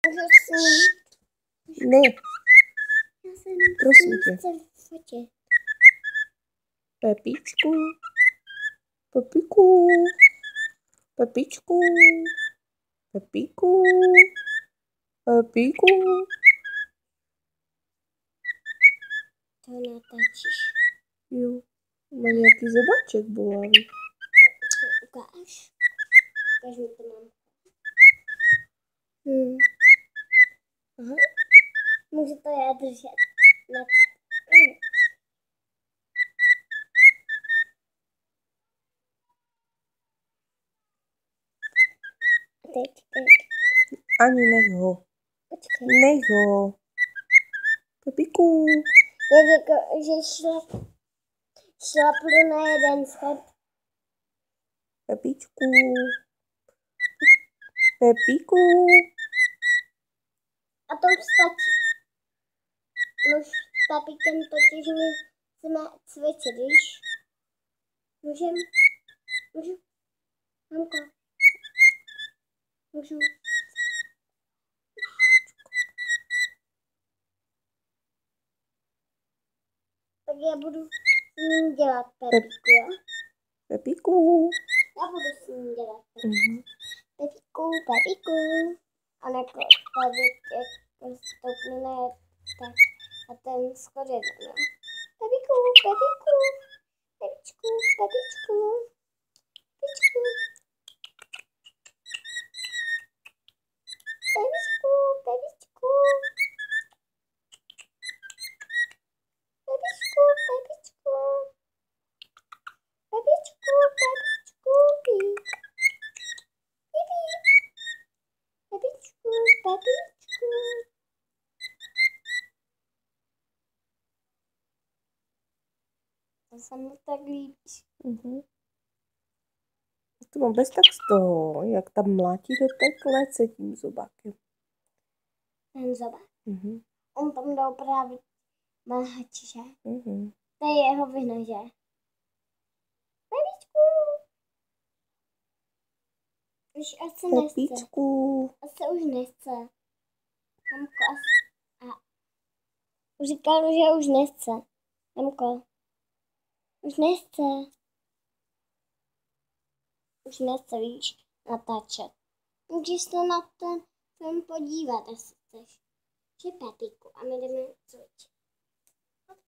Můžu snít. Ne, Já jsem prosím tě. fotit. Pepičku. Pepiku. Pepičku. Pepíku. Pepíku. To natáčíš. Jo, má nějaký zobáček bolavý. Ukáž. Ukáž mi to, mám. Aha. Můžu to já držet. Na to. A teď. Ani nech ho. Počkej. Nech ho. Pepíku. Jak jako, že šlapnu na jeden schod. Pepíčku. Pepíku. A to už stačí. Už s Pepíkem totiž my jsme cvičit, víš? Můžu? Mamko. Můžu? Tak já budu s ním dělat Pepíku, jo? Pepíku. Já budu s ním dělat Pepíku. Pepíku. A jako tady stoupne na tak a ten schod je no. Pepíku. Pepičku. Pepičku. To se mi tak líbí. To mám bez tak z toho, jak tam mlátí do té klece tím zobákem. Ten zobák. On tam dal právě mlhač, že? To je jeho vina, že? Pepíčku. Už asi nechce. Pepíčku. Asi už nechce. Mamko, říkal, že už nechce. Mamko. Už nechce. Už nechce, víš, natáčet. Můžeš se na ten film podívat, jestli chceš. Že Pepíku, a my jdeme cvičit.